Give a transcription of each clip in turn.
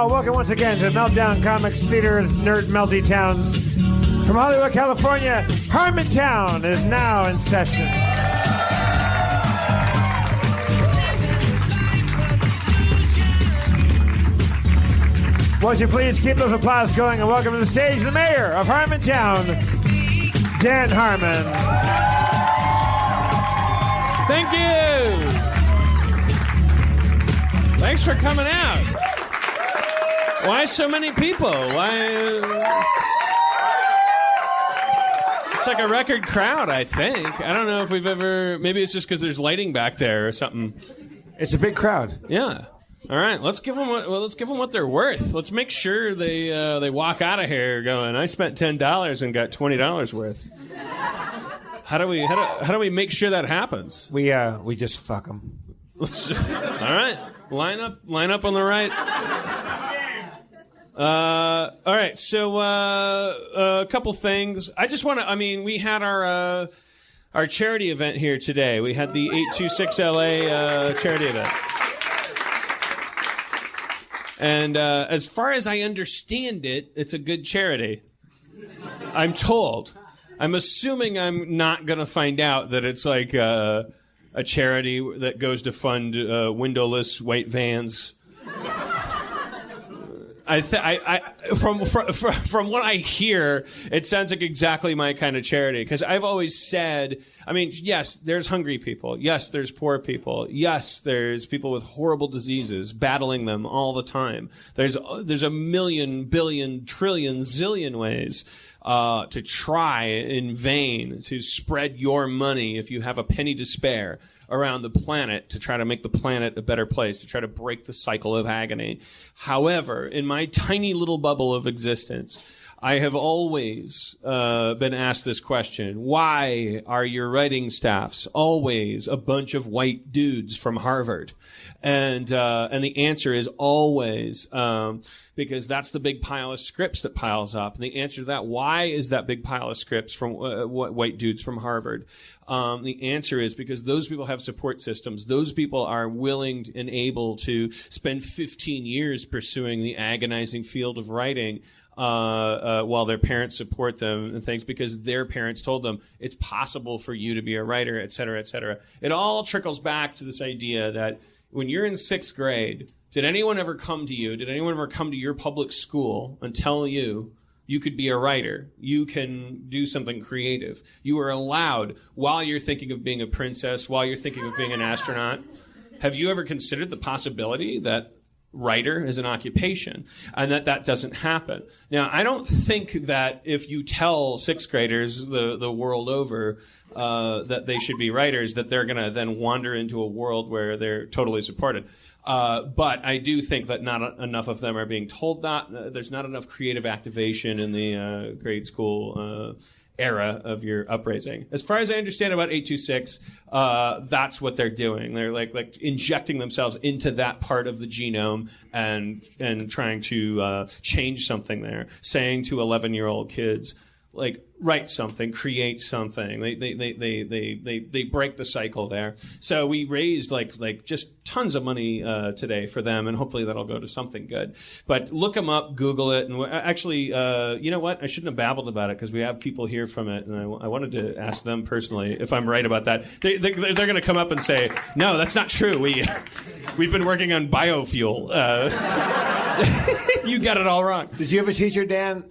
all, welcome once again to Meltdown Comics Theater's Nerd Melty Towns. From Hollywood, California, Harmontown is now in session. Won't you please keep those applause going and welcome to the stage the mayor of Harmontown, Dan Harmon. Thank you. Thanks for coming out. Why so many people? Why? It's like a record crowd, I think. I don't know if we've ever... Maybe it's just because there's lighting back there or something. It's a big crowd. Yeah. All right, let's give them what they're worth. Let's make sure they walk out of here going, I spent $10 and got $20 worth. How do we make sure that happens? We just fuck them. All right, line up on the right. All right, so a couple things. I just want to. I mean, we had our charity event here today. We had the 826 LA charity event. And as far as I understand it, it's a good charity. I'm told. I'm assuming I'm not going to find out that it's like a charity that goes to fund windowless white vans. From what I hear, it sounds like exactly my kind of charity. Because I've always said, I mean, yes, there's hungry people. Yes, there's poor people. Yes, there's people with horrible diseases battling them all the time. There's a million, billion, trillion, zillion ways to try in vain to spread your money if you have a penny to spare around the planet to try to make the planet a better place, to try to break the cycle of agony. However, in my tiny little bubble of existence, I have always been asked this question: why are your writing staffs always a bunch of white dudes from Harvard? And the answer is always because that's the big pile of scripts that piles up. And the answer to that, why is that big pile of scripts from white dudes from Harvard? The answer is because those people have support systems. Those people are willing and able to spend 15 years pursuing the agonizing field of writing while their parents support them and things because their parents told them it's possible for you to be a writer, et cetera, et cetera. It all trickles back to this idea that when you're in 6th grade, did anyone ever come to you? Did anyone ever come to your public school and tell you you could be a writer? You can do something creative. You are allowed, while you're thinking of being a princess, while you're thinking of being an astronaut. Have you ever considered the possibility that writer is an occupation and that doesn't happen? Now, I don't think that if you tell 6th graders the world over that they should be writers, that they're going to then wander into a world where they're totally supported. But I do think that not enough of them are being told that. There's not enough creative activation in the grade school era of your upraising. As far as I understand about 826, that's what they're doing. They're like injecting themselves into that part of the genome and trying to change something there, saying to 11-year-old kids, like, write something, create something. They break the cycle there. So we raised like just tons of money today for them, and hopefully that'll go to something good. But look them up, Google it, and actually, you know what? I shouldn't have babbled about it because we have people here from it, and I wanted to ask them personally if I'm right about that. They're going to come up and say, no, that's not true. We've been working on biofuel. You got it all wrong. Did you have a teacher, Dan,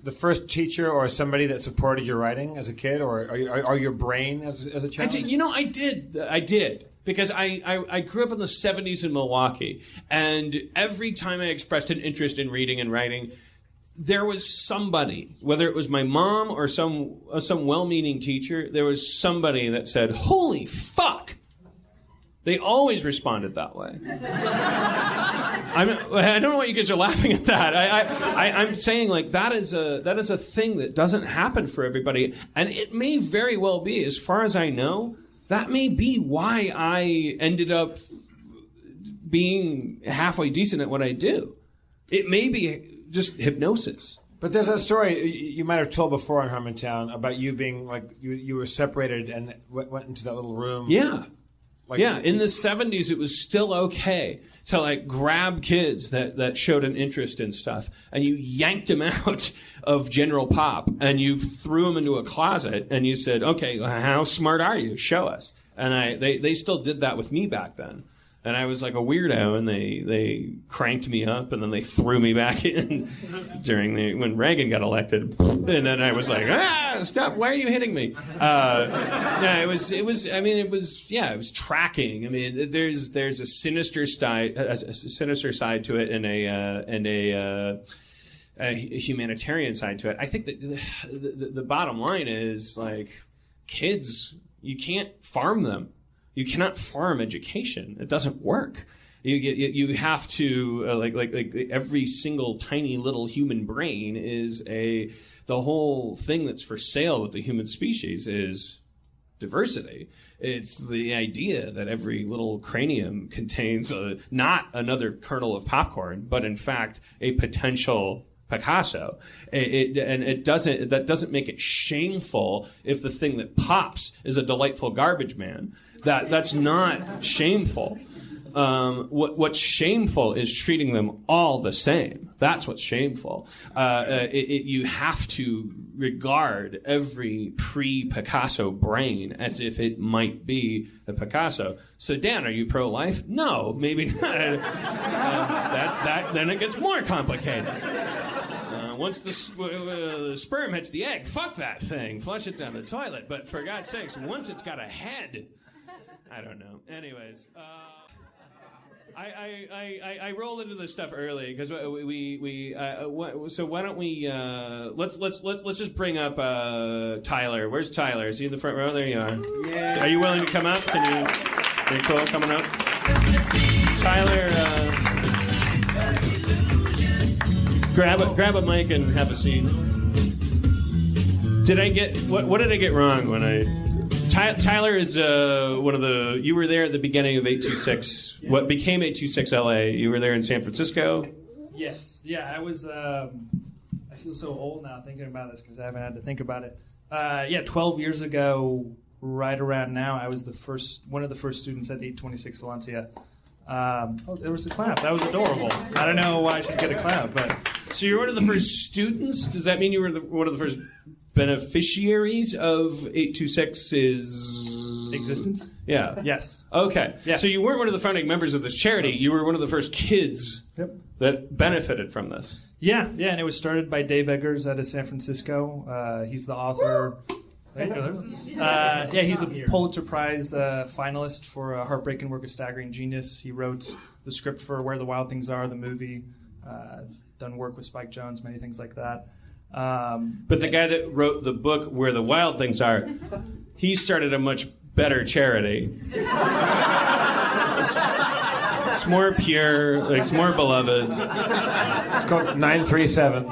the first teacher or somebody that supported your writing as a kid, or your brain as a child? I did. Because I grew up in the 70s in Milwaukee, and every time I expressed an interest in reading and writing, there was somebody, whether it was my mom or some well-meaning teacher, there was somebody that said, holy fuck! They always responded that way. I don't know why you guys are laughing at that. I'm saying, like, that is a thing that doesn't happen for everybody, and it may very well be, as far as I know, that may be why I ended up being halfway decent at what I do. It may be just hypnosis. But there's a story you might have told before in Harmontown about you being like you were separated and went into that little room. Yeah. Yeah, in the 70s, it was still okay to like grab kids that showed an interest in stuff, and you yanked them out of general pop, and you threw them into a closet, and you said, "Okay, how smart are you? Show us." And they still did that with me back then. And I was like a weirdo, and they cranked me up, and then they threw me back in when Reagan got elected. And then I was like, stop! Why are you hitting me? It was tracking. I mean, there's a sinister side to it, and a humanitarian side to it. I think that the bottom line is like kids, you can't farm them. You cannot farm education. It doesn't work. You have to like every single tiny little human brain is the whole thing that's for sale with the human species is diversity. It's the idea that every little cranium contains not another kernel of popcorn, but in fact a potential Picasso. That doesn't make it shameful if the thing that pops is a delightful garbage man. That's not shameful. What's shameful is treating them all the same. That's what's shameful. You have to regard every pre-Picasso brain as if it might be a Picasso. So, Dan, are you pro-life? No, maybe not. That's that. Then it gets more complicated. Once the sperm hits the egg, fuck that thing. Flush it down the toilet. But for God's sakes, once it's got a head, I don't know. Anyways, I rolled into this stuff early because so why don't we let's just bring up Tyler. Where's Tyler? Is he in the front row? There you are. Yeah. Are you willing to come up? Are you cool coming up? Tyler. Grab a mic and have a seat. What did I get wrong when Tyler is one of the. You were there at the beginning of 826. Yes. What became 826 LA? You were there in San Francisco. Yes. Yeah, I was. I feel so old now thinking about this because I haven't had to think about it. 12 years ago, right around now, I was one of the first students at 826 Valencia. There was a clap. That was adorable. I don't know why I should get a clap, but. So you're one of the first students? Does that mean you were one of the first beneficiaries of 826's existence? Yeah. Yes. Okay. Yeah. So you weren't one of the founding members of this charity. You were one of the first kids that benefited from this. Yeah, and it was started by Dave Eggers out of San Francisco. He's the author. He's a Pulitzer Prize finalist for Heartbreaking Work of Staggering Genius. He wrote the script for Where the Wild Things Are, the movie. Done work with Spike Jonze, many things like that. But the guy that wrote the book Where the Wild Things Are, he started a much better charity. It's more pure, it's more beloved. It's called 937.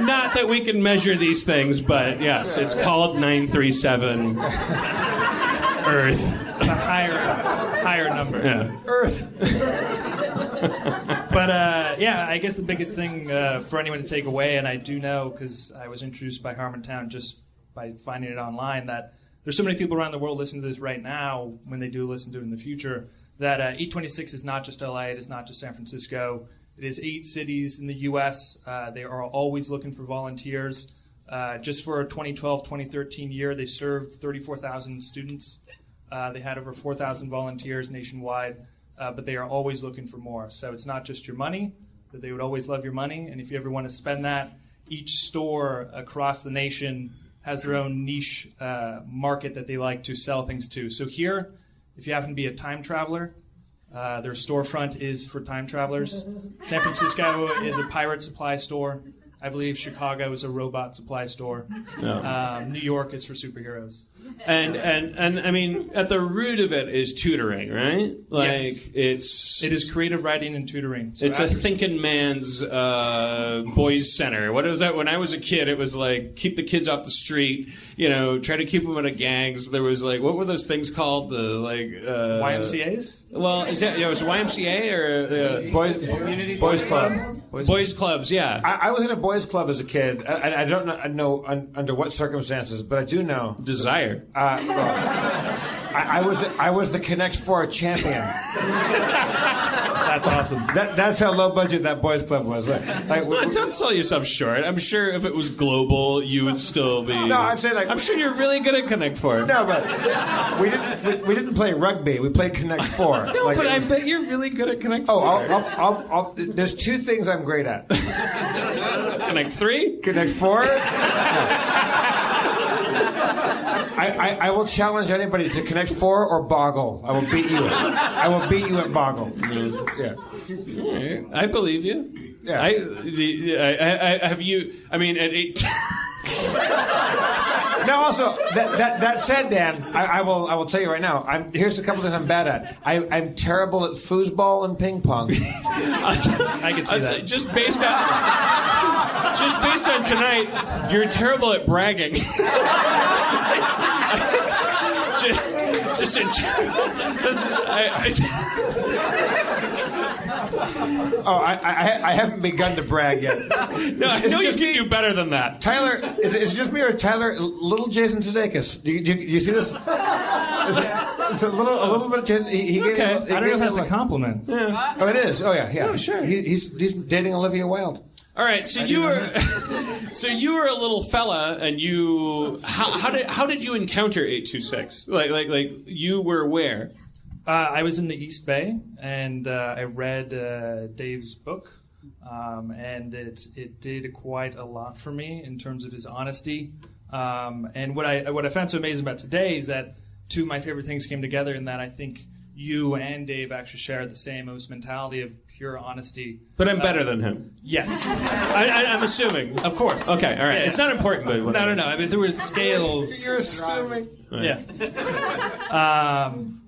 Not that we can measure these things, but yes, it's called 937 Earth. It's a higher number. Yeah. Earth. But I guess the biggest thing for anyone to take away, and I do know because I was introduced by Harmontown just by finding it online, that there's so many people around the world listening to this right now, when they do listen to it in the future, that 826 is not just LA, it is not just San Francisco. It is 8 cities in the U.S. They are always looking for volunteers. Just for a 2012-2013 year, they served 34,000 students. They had over 4,000 volunteers nationwide. But they are always looking for more. So it's not just your money, that they would always love your money. And if you ever want to spend that, each store across the nation has their own niche market that they like to sell things to. So here, if you happen to be a time traveler, their storefront is for time travelers. San Francisco is a pirate supply store. I believe Chicago is a robot supply store. No. New York is for superheroes. And I mean, at the root of it is tutoring, right? Like yes. It is creative writing and tutoring. So it's a thinking man's boys center. What is that? When I was a kid, it was like keep the kids off the street. Try to keep them out of gangs. There was like what were those things called? The YMCA's. Well, is that it was YMCA or Boys Club. Boys clubs, yeah. I was in a boys club as a kid. I don't know under what circumstances, but I do know. Desire. I was the Connect 4 champion. That's awesome. That's how low budget that boys club was. Don't sell yourself short. I'm sure if it was global, you would still be. No, I'm saying I'm sure you're really good at Connect 4. No, but we didn't play rugby. We played Connect 4. No, but I bet you're really good at Connect 4. Oh, there's two things I'm great at. Connect 3? Connect 4? No. I will challenge anybody to Connect 4 or Boggle. I will beat you. I will beat you at Boggle. Yeah. Right. I believe you. Yeah. I have you. I mean, at 8. No, also that said, Dan, I will tell you right now. Here's a couple things I'm bad at. I'm terrible at foosball and ping pong. I can see that. Just based on tonight, you're terrible at bragging. I haven't begun to brag yet. No, I know you can do better than that. Tyler, is it just me or Tyler? Little Jason Sudeikis. Do you see this? It's a little bit of Jason. He okay. I don't know if that's a compliment. Yeah. Oh, it is. Oh yeah. Oh, sure. He's dating Olivia Wilde. All right, so you were a little fella, and you how did you encounter 826? Like you were where? I was in the East Bay, and I read Dave's book, and it did quite a lot for me in terms of his honesty. And what I found so amazing about today is that two of my favorite things came together in that I think you and Dave actually share the same mentality of pure honesty. But I'm better than him. Yes. I'm assuming. Of course. Okay, all right. Yeah. It's not important, but whatever. No. I mean, there were scales. You're assuming. Yeah.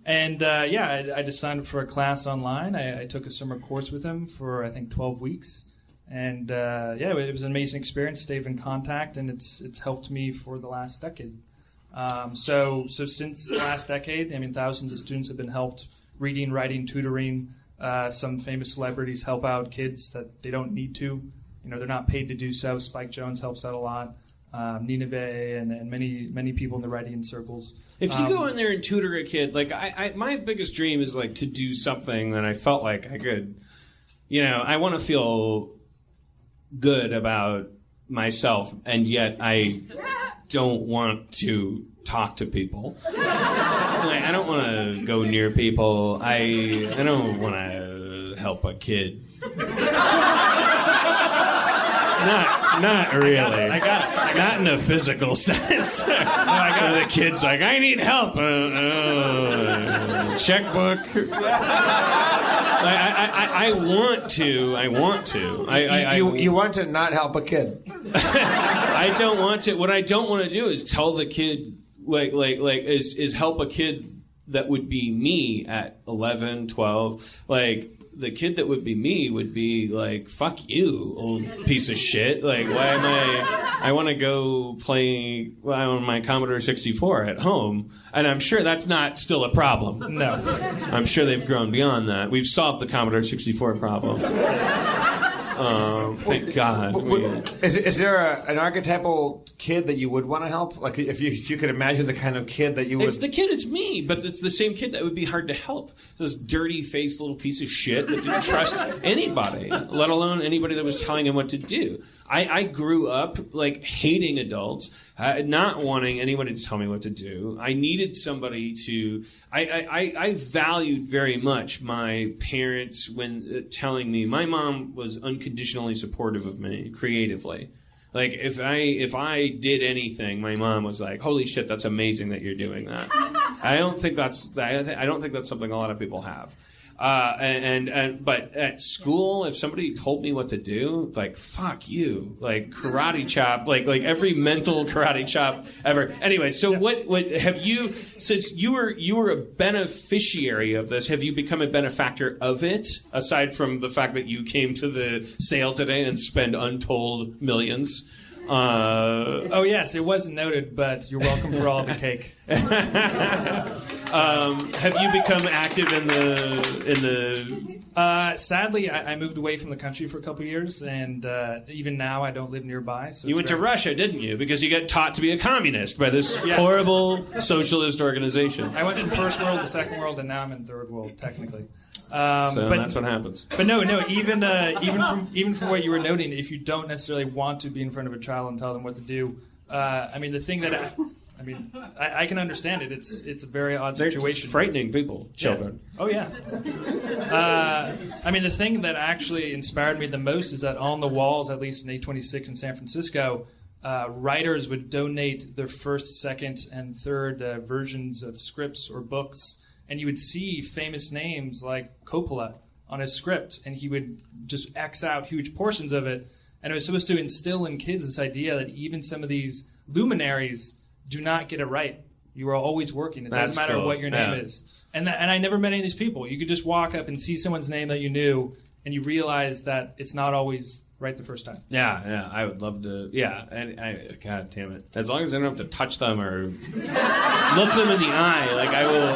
I just signed up for a class online. I took a summer course with him for, I think, 12 weeks. And, it was an amazing experience. Stayed in contact, and it's helped me for the last decade. So since the last decade, I mean, thousands of students have been helped reading, writing, tutoring. Some famous celebrities help out kids that they don't need to. You know, they're not paid to do so. Spike Jonze helps out a lot. Nineveh and many people in the writing circles. If you go in there and tutor a kid, like my biggest dream is like to do something that I felt like I could, I want to feel good about myself, and yet I don't want to talk to people. I don't want to go near people. I don't want to help a kid. Not really. I got it. Not in a physical sense. The kid's like, I need help. Checkbook. I want to. You want to not help a kid. I don't want to. What I don't want to do is tell the kid, is help a kid that would be me at 11, 12. Like, the kid that would be me would be like, fuck you, old piece of shit. Like, why am I want to go play on my Commodore 64 at home. And I'm sure that's not still a problem. No. I'm sure they've grown beyond that. We've solved the Commodore 64 problem. Thank God. Is there an archetypal kid that you would want to help? Like, if you could imagine the kind of kid that you would... It's the kid, it's me, but it's the same kid that would be hard to help. It's this dirty-faced little piece of shit that didn't trust anybody, let alone anybody that was telling him what to do. I grew up, like, hating adults, not wanting anybody to tell me what to do. I needed somebody to... I valued very much my parents when telling me... My mom was unconditionally supportive of me creatively. Like, if I did anything, my mom was like, "Holy shit, that's amazing that you're doing that." I don't think that's something a lot of people have. But at school, if somebody told me what to do, like, fuck you, like karate chop, like every mental karate chop ever. Anyway, so what have you, since you were a beneficiary of this, have you become a benefactor of it, aside from the fact that you came to the sale today and spent untold millions? Oh yes, it wasn't noted, but you're welcome for all of the cake. Have you become active in the? Sadly, I moved away from the country for a couple of years, and even now I don't live nearby. So you went to Russia, didn't you? Because you got taught to be a communist by this horrible socialist organization. I went from first world to second world, and now I'm in third world, technically. So that's what happens. But no. Even from what you were noting, if you don't necessarily want to be in front of a child and tell them what to do, the thing that I can understand it. It's a very odd situation. They're frightening people, children. Yeah. Oh yeah. The thing that actually inspired me the most is that on the walls, at least in 826 in San Francisco, writers would donate their first, second, and third versions of scripts or books. And you would see famous names like Coppola on his script, and he would just X out huge portions of it. And it was supposed to instill in kids this idea that even some of these luminaries do not get it right. You are always working. It doesn't matter what your name is. And I never met any of these people. You could just walk up and see someone's name that you knew, and you realize that it's not always right the first time. Yeah, I would love to. Yeah, and God damn it! As long as I don't have to touch them or look them in the eye, like I will.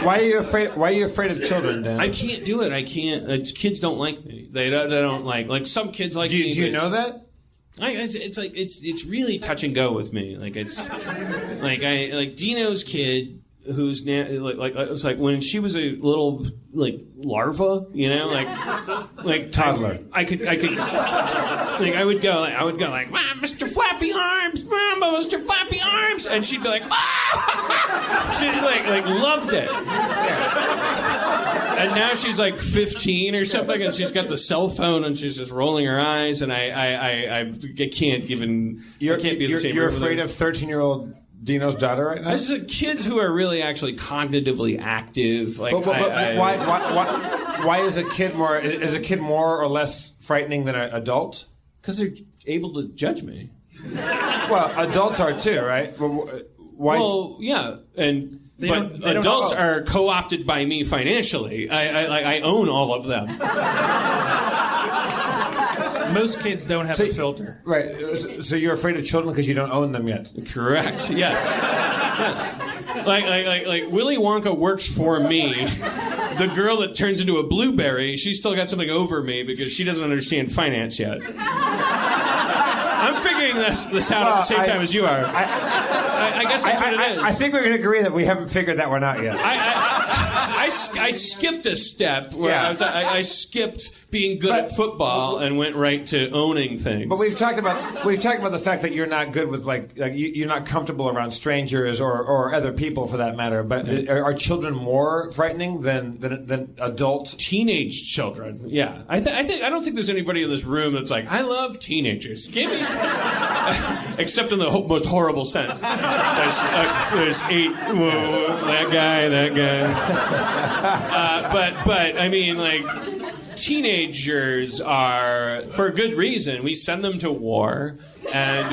Why are you afraid? Why are you afraid of children, Dan? I can't do it. I can't. Kids don't like me. They don't like some kids like me. Do you know that? It's really touch and go with me. Like it's like Dino's kid. Who's now it's like when she was a little larva, like toddler. I would go like Mr. Flappy Arms, Mr. Flappy Arms, and she'd be like, ah! She loved it. And now she's like 15 or something, and she's got the cell phone, and she's just rolling her eyes, and I can't even. I can't be the same. You're afraid of 13-year-old Dino's daughter right now? This is kids who are really actually cognitively active. Like, why is a kid more or less frightening than an adult? Because they're able to judge me. Well, adults are too, right? Well, yeah, but adults are co-opted by me financially. I own all of them. Most kids don't have a filter. Right. So you're afraid of children because you don't own them yet. Correct. Yes. Like Willy Wonka works for me. The girl that turns into a blueberry, she's still got something over me because she doesn't understand finance yet. I'm figuring this out at the same time as you are. I guess that's what it is. I think we can agree that we haven't figured that one out yet. I skipped a step where I skipped being good at football and went right to owning things. But we've talked about the fact that you're not good with you're not comfortable around strangers or other people for that matter. But are children more frightening than adult teenage children? Yeah, I don't think there's anybody in this room that's like, I love teenagers. Give me except in the most horrible sense. There's 8. Whoa, that guy. But I mean, like, teenagers are, for good reason, we send them to war and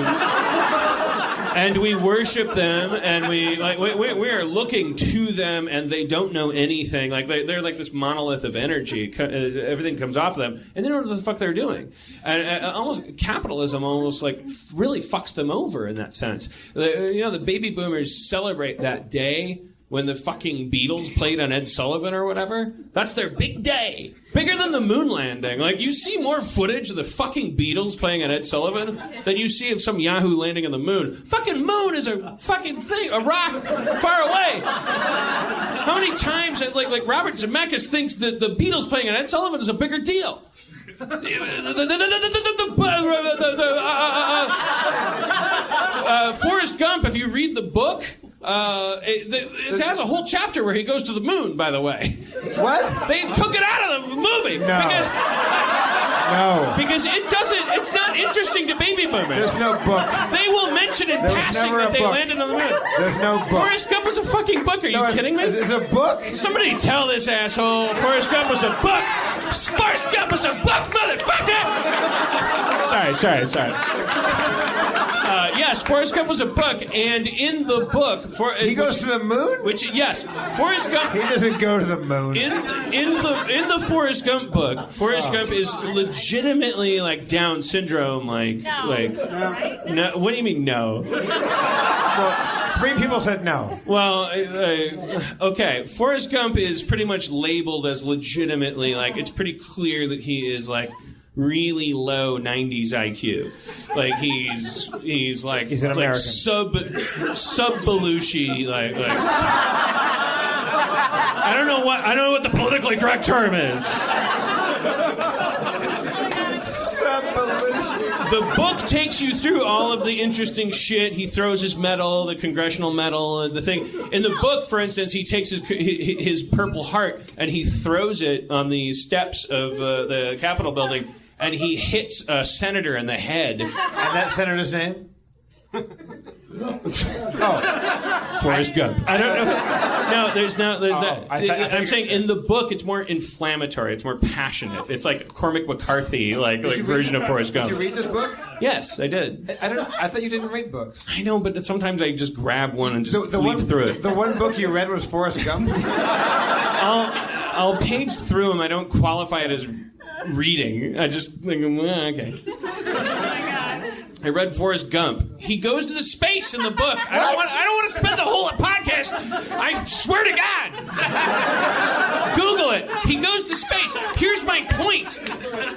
we worship them, and we are looking to them, and they don't know anything. Like they're like this monolith of energy. Everything comes off of them, and they don't know what the fuck they're doing. And almost capitalism almost like really fucks them over in that sense. The baby boomers celebrate that day when the fucking Beatles played on Ed Sullivan or whatever. That's their big day. Bigger than the moon landing. Like, you see more footage of the fucking Beatles playing on Ed Sullivan than you see of some Yahoo landing on the moon. Fucking moon is a fucking thing, a rock far away. How many times, like Robert Zemeckis thinks that the Beatles playing on Ed Sullivan is a bigger deal? Forrest Gump, if you read the book, it has a whole chapter where he goes to the moon, by the way. What? They took it out of the movie. No. Because it's not interesting to baby boomers. There's no book. They will mention in passing that they landed on the moon. There's no book. Forrest Gump was a fucking book. Are you kidding me? There's a book? Somebody tell this asshole Forrest Gump was a book. Forrest Gump was a book, motherfucker! Sorry. Yes, Forrest Gump was a book, and in the book, he goes to the moon. Forrest Gump. He doesn't go to the moon. In the Forrest Gump book, Forrest Gump is legitimately like Down syndrome, No. What do you mean no? Well, 3 people said no. Well, okay. Forrest Gump is pretty much labeled as legitimately, like, it's pretty clear that he is, like, really low 90s IQ. Like, he's like... He's an American. Sub-Belushi, like... I don't know what the politically correct term is. The book takes you through all of the interesting shit. He throws his medal, the congressional medal, and the thing. In the book, for instance, he takes his Purple Heart and he throws it on the steps of the Capitol building, and he hits a senator in the head. And that senator's name? Forrest Gump. I don't know. No, there's that. I'm saying in the book, it's more inflammatory. It's more passionate. It's like Cormac McCarthy, like version of Forrest Gump. Did you read this book? Yes, I did. I don't know. I thought you didn't read books. I know, but sometimes I just grab one and just leaf through it. The one book you read was Forrest Gump? I'll page through them. I don't qualify it as reading. I just think, okay. I read Forrest Gump. He goes into space in the book. I don't want to spend the whole podcast. I swear to God. Google it. He goes to space. Here's my point.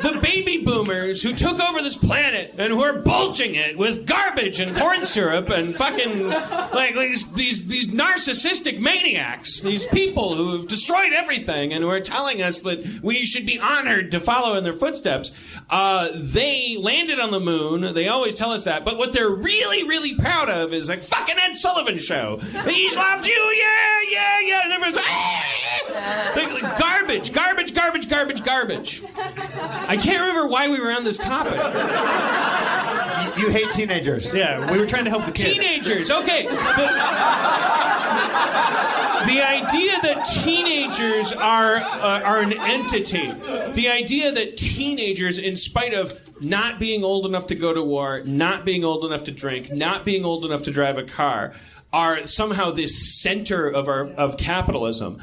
The baby boomers who took over this planet and who are bulging it with garbage and corn syrup and fucking like these narcissistic maniacs, these people who have destroyed everything and who are telling us that we should be honored to follow in their footsteps. They landed on the moon. They always tell us that, but what they're really, really proud of is like fucking Ed Sullivan Show. He loves you, yeah, and everyone's like, garbage. I can't remember why we were on this topic. You hate teenagers. Yeah, we were trying to help the kids. Teenagers, okay. The idea that teenagers are an entity. The idea that teenagers, in spite of not being old enough to go to war, not being old enough to drink, not being old enough to drive a car, are somehow this center of capitalism.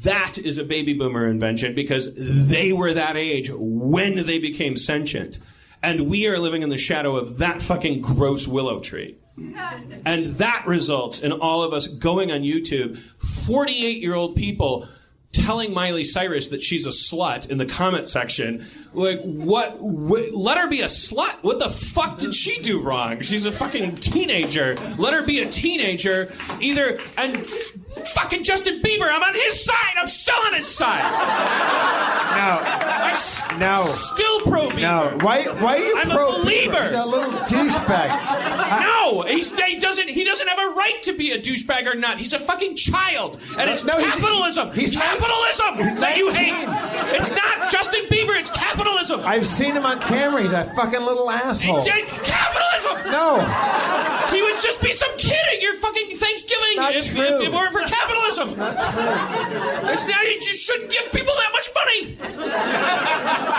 That is a baby boomer invention because they were that age when they became sentient. And we are living in the shadow of that fucking gross willow tree. And that results in all of us going on YouTube, 48-year-old people telling Miley Cyrus that she's a slut in the comment section. Like, what? Let her be a slut? What the fuck did she do wrong? She's a fucking teenager. Let her be a teenager. And fucking Justin Bieber, I'm on his side. I'm still on his side. No. Still pro Bieber. No. Why are you I'm pro a believer. Bieber? He's a little douchebag. No, he doesn't have a right to be a douchebag or not. He's a fucking child, and it's capitalism. He's capitalism that you hate. It's not Justin Bieber. It's capitalism. I've seen him on camera. He's a fucking little asshole. It's capitalism. No. He would just be some kid at your fucking Thanksgiving if it weren't for capitalism. It's not true. It's not. You just shouldn't give people that much money.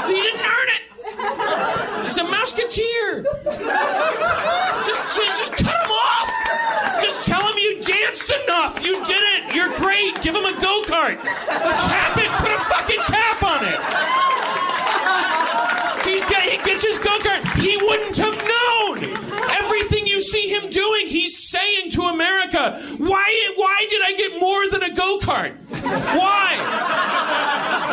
You didn't earn it. He's a musketeer. Just cut him off. Just tell him you danced enough. You did it. You're great. Give him a go-kart. Cap it. Put a fucking cap on it. He gets his go-kart. He wouldn't have known. Everything you see him doing, he's saying to America, why did I get more than a go-kart? Why?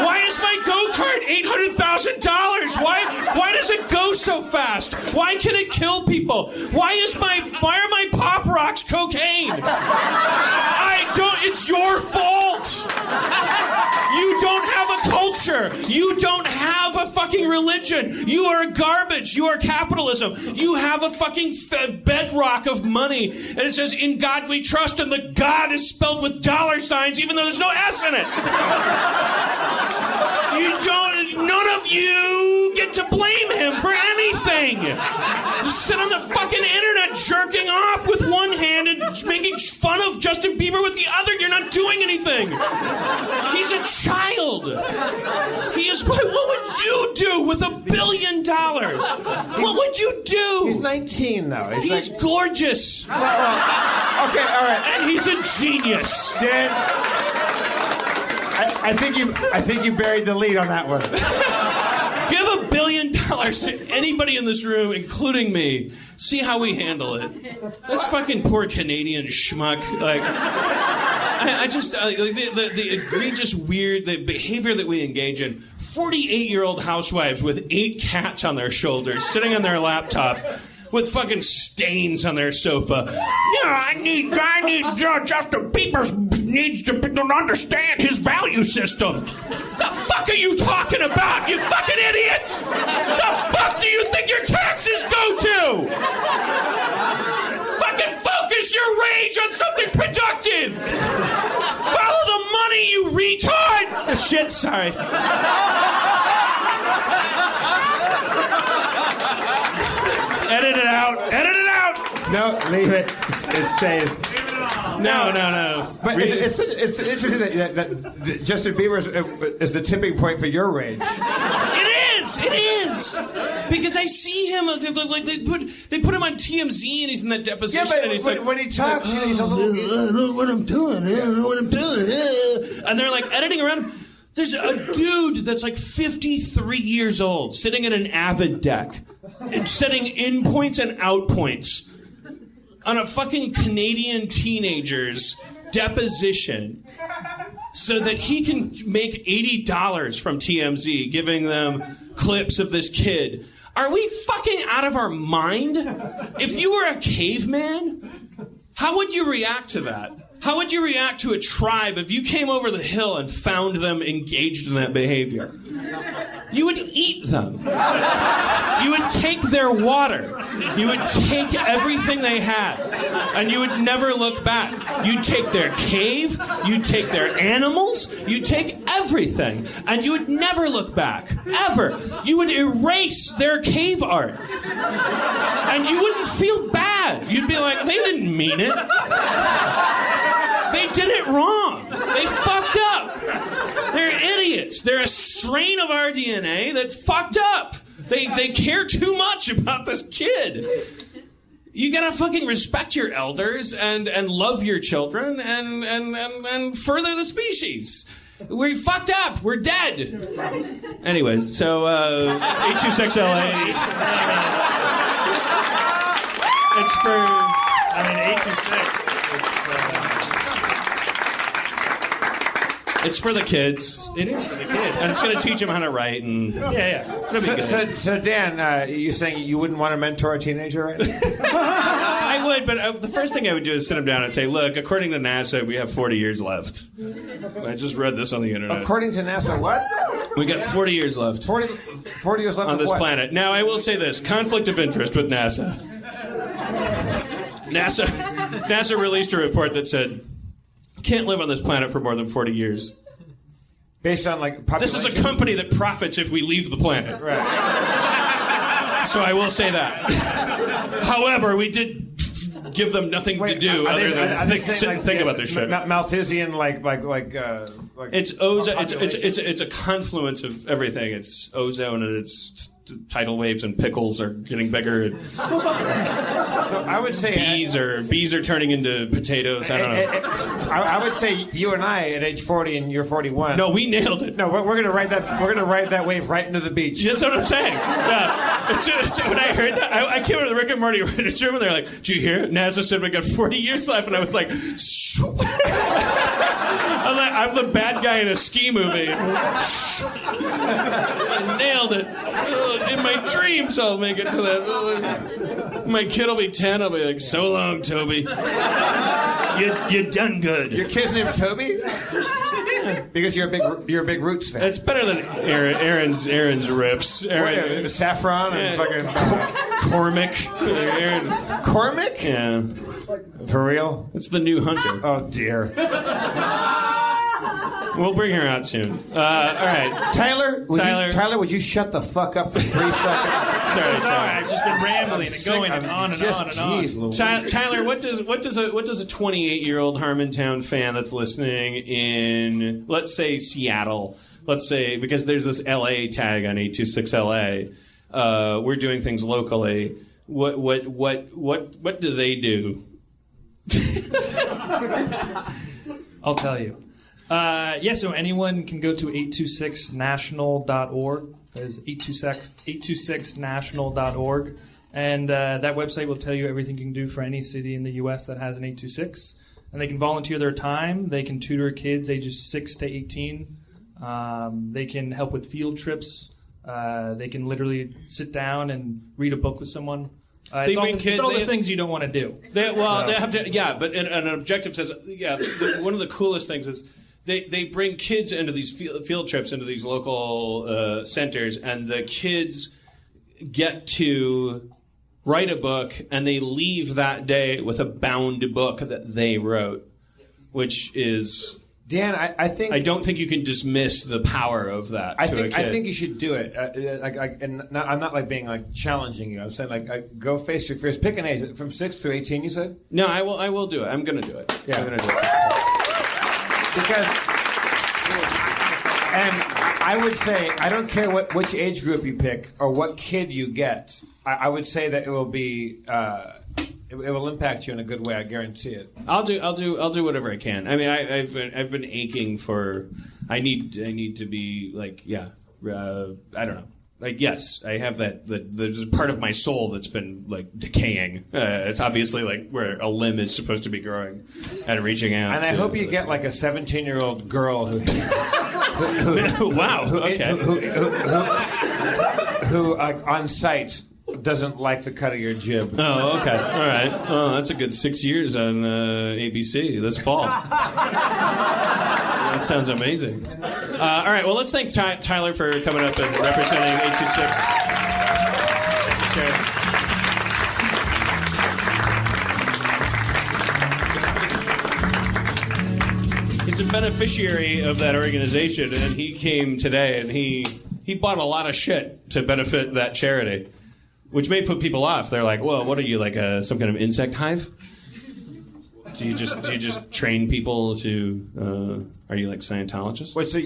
Why is my go-kart $800,000? Why does it go so fast? Why can it kill people? Why are my Pop Rocks cocaine? It's your fault. You don't have a culture. You don't have a fucking religion. You are garbage. You are capitalism. You have a fucking bedrock of money. And it says, in God we trust, and the God is spelled with dollar signs, even though there's no S in it. None of you get to blame him for anything. Just sit on the fucking internet jerking off with one hand and making fun of Justin Bieber with the other. You're not doing anything. He's a child. He is. What would you do with $1 billion? What would you do? He's 19, though. He's gorgeous. Okay, all right. And he's a genius. Dan, I think you buried the lead on that one. Give $1 billion to anybody in this room, including me. See how we handle it. This fucking poor Canadian schmuck. Like, I just the egregious weird the behavior that we engage in. 48-year-old housewives with 8 cats on their shoulders, sitting on their laptop, with fucking stains on their sofa. Yeah, I need Justin Bieber needs to understand his value system. The fuck are you talking about, you fucking idiots? The fuck do you think your taxes go to? Fucking focus your rage on something productive. Follow the money, you retard. Shit, sorry. Edit it out. Edit it out. No, leave it. It stays. No. But it's interesting that Justin Bieber is the tipping point for your rage. It is. Because I see him, like they put him on TMZ and he's in that deposition. Yeah, but and he's when he talks, he's a little... I don't know what I'm doing. And they're like editing around. There's a dude that's like 53 years old sitting at an Avid deck and setting in points and out points on a fucking Canadian teenager's deposition so that he can make $80 from TMZ, giving them clips of this kid. Are we fucking out of our mind? If you were a caveman, how would you react to that? How would you react to a tribe if you came over the hill and found them engaged in that behavior? You would eat them. You would take their water. You would take everything they had. And you would never look back. You'd take their cave. You'd take their animals. You'd take everything. And you would never look back. Ever. You would erase their cave art. And you wouldn't feel bad. You'd be like, they didn't mean it. They did it wrong. They fucked up. They're idiots. They're a strain of our DNA that fucked up. They care too much about this kid. You gotta fucking respect your elders and love your children and further the species. We're fucked up. We're dead. Anyways, so 826LA. It's for... 826. It's for the kids. It is for the kids. And it's going to teach them how to write. And Yeah. it'll be good. So Dan, you're saying you wouldn't want to mentor a teenager right now? I would, but the first thing I would do is sit them down and say, look, according to NASA, we have 40 years left. I just read this on the internet. According to NASA, what? We got 40 years left 40 years left on of this what? planet. Now, I will say this. Conflict of interest with NASA. NASA released a report that said, can't live on this planet for more than 40 years. Based on, like, population? This is a company that profits if we leave the planet. Right. So I will say that. However, we did give them nothing to do other than sit and think about this shit. Malthusian, like it's ozone. It's a confluence of everything. It's ozone and it's tidal waves and pickles are getting bigger. So I would say bees are turning into potatoes. I don't know. I would say you and I at age 40 and you're 41. No, we nailed it. No, we're gonna ride that. We're gonna ride that wave right into the beach. That's what I'm saying. Yeah. As soon when I heard that, I came over to the Rick and Morty writers' room and they're like, "Did you hear? NASA said we got 40 years left," and I was like, I'm the bad guy in a ski movie. I nailed it. In my dreams, I'll make it to that. My kid will be 10. I'll be like, so long, Toby. You done good. Your kid's named Toby? Because you're a big Roots fan. It's better than Aaron's riffs. Saffron and fucking Cormac. Cormac? Yeah. For real? It's the new Hunter. Oh dear. We'll bring her out soon. All right, Tyler, would you shut the fuck up for 3 seconds? Sorry. I've just been rambling and going and on and on and on. Tyler, what does a 28-year-old Harmontown fan that's listening in, let's say, Seattle, let's say, because there's this LA tag on 826LA, we're doing things locally. What do they do? I'll tell you. So anyone can go to 826national.org. That is 826national.org. And that website will tell you everything you can do for any city in the U.S. that has an 826. And they can volunteer their time. They can tutor kids ages 6 to 18. They can help with field trips. They can literally sit down and read a book with someone. It's all the things you don't want to do. They have to, but an objective says, one of the coolest things is they bring kids into these field trips, into these local centers, and the kids get to write a book, and they leave that day with a bound book that they wrote, which is... Dan, I don't think you can dismiss the power of that. I think you should do it. I'm not like being like challenging you. I'm saying like go face your fears. Pick an age from 6 through 18. You said? No, I will do it. I'm going to do it. Yeah, I'm going to do it because. And I would say I don't care which age group you pick or what kid you get. I would say that it will be. It will impact you in a good way. I guarantee it. I'll do whatever I can. I mean, I've been aching for. I need to be like, I don't know. Like, yes, I have that. There's a part of my soul that's been like decaying. It's obviously like where a limb is supposed to be growing and reaching out. And I hope you get like a 17-year-old girl who wow. Okay. Who on sight doesn't like the cut of your jib. Oh, okay. All right. Oh, that's a good 6 years on ABC this fall. That sounds amazing. All right. Well, let's thank Tyler for coming up and representing 826. He's a beneficiary of that organization, and he came today, and he bought a lot of shit to benefit that charity. Which may put people off. They're like, "Well, what are you, like some kind of insect hive? Do you just train people to? Are you like Scientologists?" Wait, so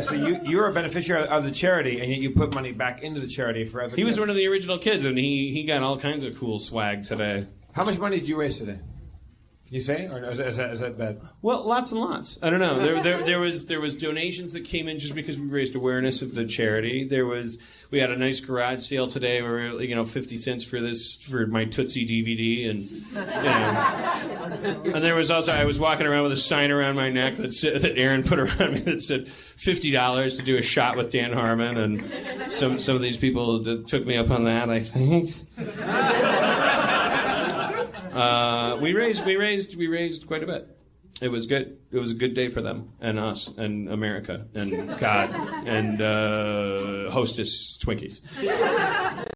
so you're a beneficiary of the charity, and yet you put money back into the charity for other. He kids. was one of the original kids, and he got all kinds of cool swag today. How much money did you raise today? Can you say, or is that bad? Well, lots and lots. I don't know. There was donations that came in just because we raised awareness of the charity. We had a nice garage sale today where 50 cents for my Tootsie DVD, and and there was also, I was walking around with a sign around my neck that Aaron put around me that said $50 to do a shot with Dan Harmon, and some of these people took me up on that, I think. We raised quite a bit. It was good. It was a good day for them and us and America and God and Hostess Twinkies.